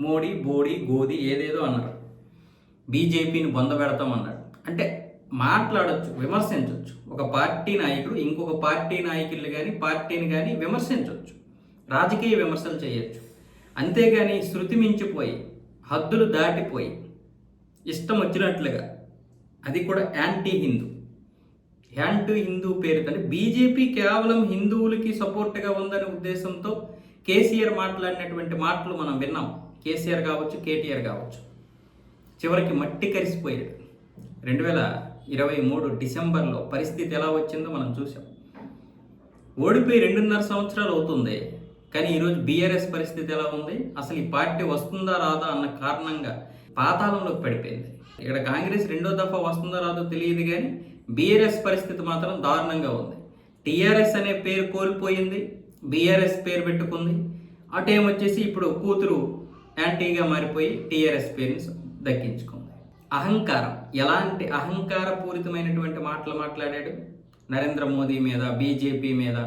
Modi body గోది ఏదేదో అన్నారు. బీజేపీని బొందబెడతామన్నాడు. అంటే మాట్లాడొచ్చు, విమర్శించవచ్చు. ఒక పార్టీ నాయకుడు ఇంకొక పార్టీ నాయకులు కానీ పార్టీని కానీ విమర్శించవచ్చు, రాజకీయ విమర్శలు చేయొచ్చు. అంతేగాని శృతి మించిపోయి హద్దులు దాటిపోయి ఇష్టం వచ్చినట్లుగా, అది కూడా యాంటీ హిందూ పేరుతో బీజేపీ కేవలం హిందువులకి సపోర్ట్గా ఉందనే ఉద్దేశంతో కేసీఆర్ మాట్లాడినటువంటి మాటలు మనం విన్నాం. కేసీఆర్ కావచ్చు, కేటీఆర్ కావచ్చు. చివరికి మట్టి కరిసిపోయాడు. 2023 డిసెంబర్లో పరిస్థితి ఎలా వచ్చిందో మనం చూసాం. ఓడిపోయి 2.5 సంవత్సరాలు అవుతుంది, కానీ ఈరోజు బీఆర్ఎస్ పరిస్థితి ఎలా ఉంది? అసలు ఈ పార్టీ వస్తుందా రాదా అన్న కారణంగా పాతాళంలోకి పడిపోయింది. ఇక్కడ కాంగ్రెస్ రెండో దఫా వస్తుందో రాదో తెలియదు, కానీ బీఆర్ఎస్ పరిస్థితి మాత్రం దారుణంగా ఉంది. టీఆర్ఎస్ అనే పేరు కోల్పోయింది, బీఆర్ఎస్ పేరు పెట్టుకుంది. అటేమొచ్చేసి ఇప్పుడు కూతురు యాంటీగా మారిపోయి టీఆర్ఎస్ పేరుని దక్కించుకుంది. అహంకారం, ఎలాంటి అహంకారపూరితమైనటువంటి మాటలు మాట్లాడాడు. నరేంద్ర మోదీ మీద, బీజేపీ మీద,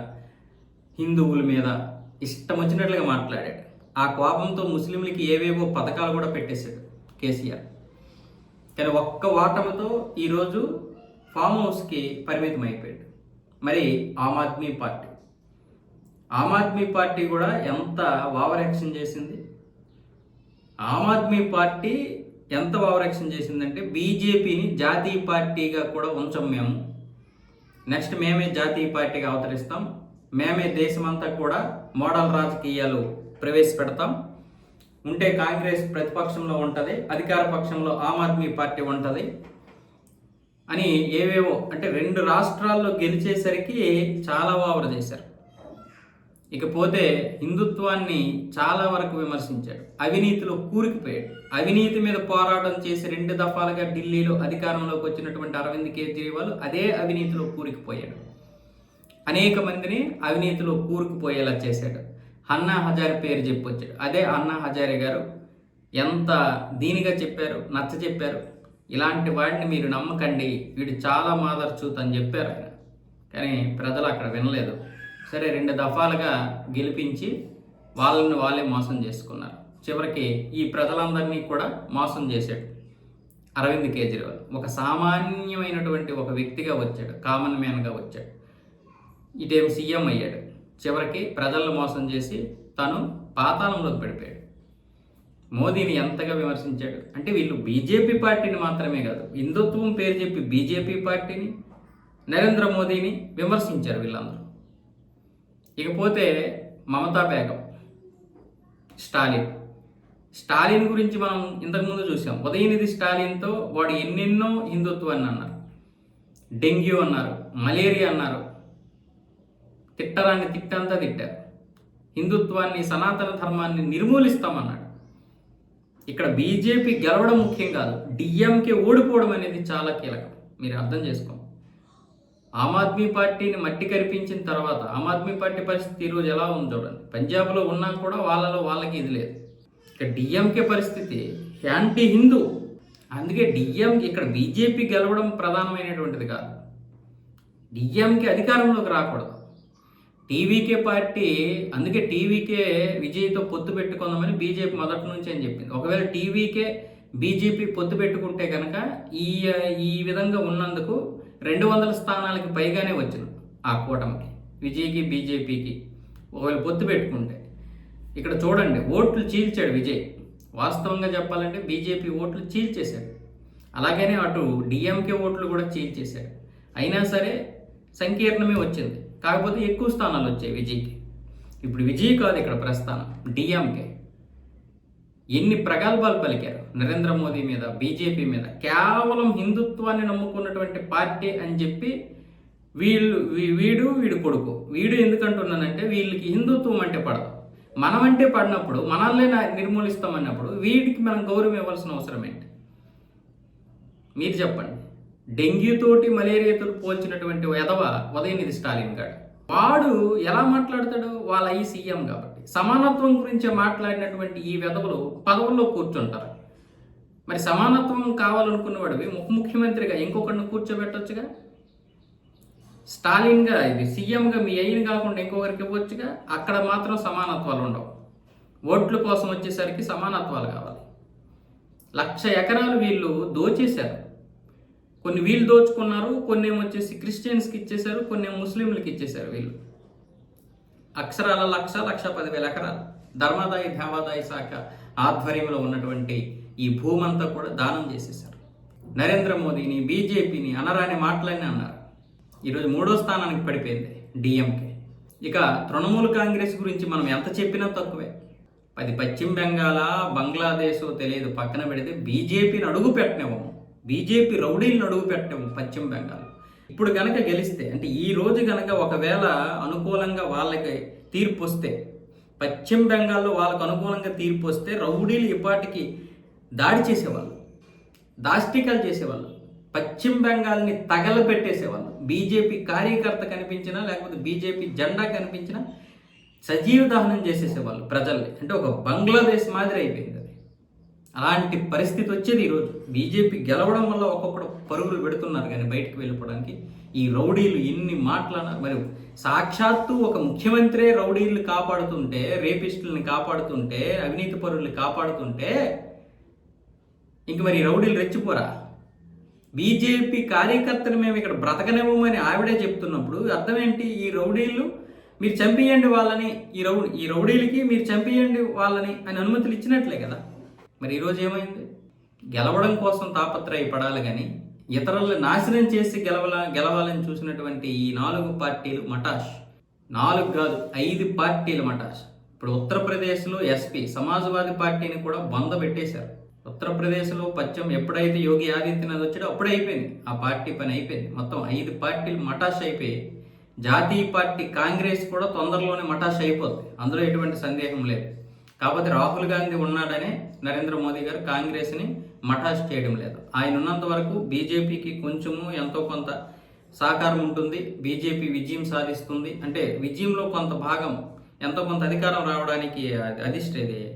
హిందువుల మీద ఇష్టం వచ్చినట్లుగా మాట్లాడాడు. ఆ కోపంతో ముస్లింలకి ఏవేవో పథకాలు కూడా పెట్టేశాడు కేసీఆర్. కానీ ఒక్క ఓటమితో ఈరోజు ఫామ్ హౌస్కి పరిమితం అయిపోయాడు. మరి ఆమ్ ఆద్మీ పార్టీ కూడా ఎంత ఓవర్ యాక్షన్ చేసింది. ఆమ్ ఆద్మీ పార్టీ ఎంత ఓవర్ యాక్షన్ చేసిందంటే, బీజేపీని జాతీయ పార్టీగా కూడా ఉంచం మేము, నెక్స్ట్ మేమే జాతీయ పార్టీగా అవతరిస్తాం, మేమే దేశమంతా కూడా మోడల్ రాజకీయాలు ప్రవేశపెడతాం, ఉంటే కాంగ్రెస్ ప్రతిపక్షంలో ఉంటుంది, అధికార పక్షంలో ఆమ్ ఆద్మీ పార్టీ ఉంటుంది అని ఏవేవో, అంటే 2 రాష్ట్రాల్లో గెలిచేసరికి చాలా ఓవర్ చేశారు. ఇకపోతే హిందుత్వాన్ని చాలా వరకు విమర్శించాడు. అవినీతిలో కూరుకుపోయాడు. అవినీతి మీద పోరాటం చేసి 2 దఫాలుగా ఢిల్లీలో అధికారంలోకి వచ్చినటువంటి అరవింద్ కేజ్రీవాల్ అదే అవినీతిలో కూరుకుపోయాడు. అనేక మందిని అవినీతిలో కూరుకుపోయేలా చేశాడు. అన్నా హజారే పేరు చెప్పొచ్చాడు. అదే అన్నా హజారే గారు ఎంత దీనిగా చెప్పారు, నచ్చ చెప్పారు. ఇలాంటి వాడిని మీరు నమ్మకండి, వీడు చాలా మాదర్చూత్ అని చెప్పారు ఆయన. కానీ ప్రజలు అక్కడ వినలేదు. సరే, 2 దఫాలుగా గెలిపించి వాళ్ళే మోసం చేసుకున్నారు. చివరికి ఈ ప్రజలందరినీ కూడా మోసం చేశాడు అరవింద్ కేజ్రీవాల్. ఒక సామాన్యమైనటువంటి ఒక వ్యక్తిగా వచ్చాడు, కామన్ మ్యాన్గా వచ్చాడు. ఇటేం సీఎం అయ్యాడు. చివరికి ప్రజలను మోసం చేసి తను పాతాళంలోకి పడిపోయాడు. మోదీని ఎంతగా విమర్శించాడు అంటే, వీళ్ళు బీజేపీ పార్టీని మాత్రమే కాదు, హిందుత్వం పేరు చెప్పి బీజేపీ పార్టీని, నరేంద్ర మోదీని విమర్శించారు వీళ్ళందరూ. ఇకపోతే మమతా బేగం, స్టాలిన్ గురించి మనం ఇంతకుముందు చూసాం. ఉదయనిధి స్టాలిన్తో వాడు ఎన్నెన్నో హిందుత్వాన్ని అన్నారు, డెంగ్యూ అన్నారు, మలేరియా అన్నారు, తిట్టరాన్ని తిట్టంతా తిట్టారు. హిందుత్వాన్ని, సనాతన ధర్మాన్ని నిర్మూలిస్తామన్నాడు. ఇక్కడ బీజేపీ గెలవడం ముఖ్యం కాదు, డిఎంకే ఓడిపోవడం అనేది చాలా కీలకం. మీరు అర్థం చేసుకోండి. ఆమ్ ఆద్మీ పార్టీని మట్టి కరిపించిన తర్వాత ఆమ్ ఆద్మీ పార్టీ పరిస్థితి ఈరోజు ఎలా ఉంది చూడండి. పంజాబ్లో ఉన్నా కూడా వాళ్ళకి ఇది లేదు. ఇక డిఎంకే పరిస్థితి యాంటీ హిందూ. అందుకే డిఎంకే, ఇక్కడ బీజేపీ గెలవడం ప్రధానమైనటువంటిది కాదు, డిఎంకే అధికారంలోకి రాకూడదు. టీవీకే పార్టీ, అందుకే టీవీకే విజయ్తో పొత్తు పెట్టుకుందామని బీజేపీ మొదటి నుంచి అని చెప్పింది. ఒకవేళ టీవీకే బీజేపీ పొత్తు పెట్టుకుంటే కనుక ఈ విధంగా ఉన్నందుకు 200 స్థానాలకి పైగానే వచ్చింది ఆ కూటమికి, విజయ్కి బీజేపీకి ఒకవేళ పొత్తు పెట్టుకుంటే. ఇక్కడ చూడండి, ఓట్లు చీల్చాడు విజయ్. వాస్తవంగా చెప్పాలంటే బీజేపీ ఓట్లు చీల్చేశాడు, అలాగనే అటు డిఎంకే ఓట్లు కూడా చీల్చేశాడు. అయినా సరే సంకీర్ణమే వచ్చింది, కాకపోతే ఎక్కువ స్థానాలు వచ్చాయి విజయ్కి. ఇప్పుడు విజయ్ కాదు ఇక్కడ ప్రస్థానం, డిఎంకే. ఎన్ని ప్రగల్భాలు పలికారు నరేంద్ర మోదీ మీద, బీజేపీ మీద. కేవలం హిందుత్వాన్ని నమ్ముకున్నటువంటి పార్టీ అని చెప్పి వీడు కొడుకు. వీడు ఎందుకంటున్నానంటే, వీళ్ళకి హిందుత్వం అంటే పడదు. మనమంటే పడినప్పుడు, మనల్నే నిర్మూలిస్తామన్నప్పుడు వీడికి మనం గౌరవం ఇవ్వాల్సిన అవసరం ఏంటి? మీరు చెప్పండి. డెంగ్యూతోటి మలేరియాతో పోల్చినటువంటి ఎదవ ఉదయనిధి స్టాలిన్ గారు, వాడు ఎలా మాట్లాడతాడు? వాళ్ళ ఈ సీఎం కాబట్టి సమానత్వం గురించే మాట్లాడినటువంటి ఈ వెధవలు పదవుల్లో కూర్చుంటారు. మరి సమానత్వం కావాలనుకున్నవాడివి ముఖ్యమంత్రిగా ఇంకొకరిని కూర్చోబెట్టొచ్చుగా. స్టాలిన్గా, ఇది సీఎంగా మీ అయిన కాకుండా ఇంకొకరికి ఇవ్వచ్చుగా. అక్కడ మాత్రం సమానత్వాలు ఉండవు. ఓట్ల కోసం వచ్చేసరికి సమానత్వాలు కావాలి. 1,00,000 ఎకరాలు వీళ్ళు దోచేశారు. కొన్ని వీళ్ళు దోచుకున్నారు, కొన్ని ఏమొచ్చేసి క్రిస్టియన్స్కి ఇచ్చేశారు, కొన్ని ముస్లింలకి ఇచ్చేశారు. వీళ్ళు అక్షరాల 1,10,000 ఎకరాలు ధర్మాదాయ దేవాదాయ శాఖ ఆధ్వర్యంలో ఉన్నటువంటి ఈ భూమంతా కూడా దానం చేసేశారు. నరేంద్ర మోదీని, బీజేపీని అనరాని మాటలన్నీ అన్నారు. ఈరోజు 3వ స్థానానికి పడిపోయింది డిఎంకే. ఇక తృణమూల్ కాంగ్రెస్ గురించి మనం ఎంత చెప్పినా తక్కువే. అది పశ్చిమ బెంగాల్, బంగ్లాదేశ్ తెలియదు, పక్కన పెడితే బీజేపీని అడుగు పెట్టనివ్వము, బీజేపీ రౌడీలను అడుగు పెట్టనివ్వము పశ్చిమ బెంగాల్. ఇప్పుడు గనక గెలిస్తే, అంటే ఈ రోజు గనక ఒకవేళ అనుకూలంగా వాళ్ళకి తీర్పు వస్తే, పశ్చిమ బెంగాల్లో వాళ్ళకు అనుకూలంగా తీర్పు వస్తే రౌడీలు ఇప్పటికి దాడి చేసేవాళ్ళు, దాష్టికాలు చేసేవాళ్ళు, పశ్చిమ బెంగాల్ని తగలబెట్టేసేవాళ్ళు. బీజేపీ కార్యకర్త కనిపించినా లేకపోతే బీజేపీ జెండా కనిపించినా సజీవ దహనం చేసేసేవాళ్ళు ప్రజల్ని. అంటే ఒక బంగ్లాదేశ్ మాదిరి అయిపోయింది అది. అలాంటి పరిస్థితి వచ్చేది ఈరోజు. బీజేపీ గెలవడం వల్ల ఒక్కొక్కడు పరుగులు పెడుతున్నారు, కానీ బయటకు వెళ్ళిపోవడానికి ఈ రౌడీలు ఎన్ని మాట్లాడారు. మరి సాక్షాత్తు ఒక ముఖ్యమంత్రి రౌడీలను కాపాడుతుంటే, రేపిస్టులను కాపాడుతుంటే, అవినీతి పరులను కాపాడుతుంటే ఇంక మరి రౌడీలు రెచ్చిపోరా? బీజేపీ కార్యకర్తను మేము ఇక్కడ బ్రతకనివ్వమని ఆవిడే చెప్తున్నప్పుడు అర్థం ఏంటి? ఈ రౌడీలు మీరు చంపేయండి వాళ్ళని, ఈ రౌడీలకి మీరు చంపేయండి వాళ్ళని అని అనుమతులు ఇచ్చినట్లే కదా. మరి ఈరోజు ఏమైంది? గెలవడం కోసం తాపత్రయపడాలి కానీ ఇతరులను నాశనం చేసి గెలవాలని చూసినటువంటి ఈ 4 పార్టీలు మటాష్. 4 కాదు, 5 పార్టీలు మటాష్. ఇప్పుడు ఉత్తరప్రదేశ్లో ఎస్పీ సమాజ్వాదీ పార్టీని కూడా బంద పెట్టేశారు. ఉత్తరప్రదేశ్లో ఎప్పుడైతే యోగి ఆదిత్యనాథ్ వచ్చాడో అప్పుడే అయిపోయింది, ఆ పార్టీ పని అయిపోయింది. మొత్తం 5 పార్టీలు మటాష్ అయిపోయాయి. జాతీయ పార్టీ కాంగ్రెస్ కూడా తొందరలోనే మటాష్ అయిపోతుంది, అందులో ఎటువంటి సందేహం లేదు. కాకపోతే రాహుల్ గాంధీ ఉన్నాడనే నరేంద్ర మోదీ గారు కాంగ్రెస్ని మటాష్ చేయడం లేదు. ఆయన ఉన్నంత వరకు బీజేపీకి కొంచెము ఎంతో కొంత సహకారం ఉంటుంది, బీజేపీ విజయం సాధిస్తుంది. అంటే విజయంలో కొంత భాగం ఎంతో కొంత అధికారం రావడానికి,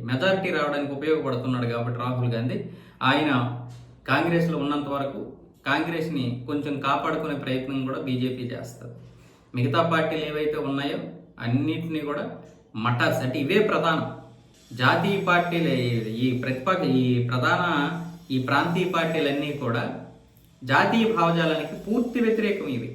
మెజారిటీ రావడానికి ఉపయోగపడుతున్నాడు కాబట్టి రాహుల్ గాంధీ. ఆయన కాంగ్రెస్లో ఉన్నంత వరకు కాంగ్రెస్ని కొంచెం కాపాడుకునే ప్రయత్నం కూడా బీజేపీ చేస్తుంది. మిగతా పార్టీలు ఏవైతే ఉన్నాయో అన్నిటినీ కూడా మటాస్, అంటే ఇవే ప్రధానం. జాతీయ పార్టీలు, ఈ ప్రాంతీయ పార్టీలన్నీ కూడా జాతీయ భావజాలానికి పూర్తి వ్యతిరేకం ఇవి.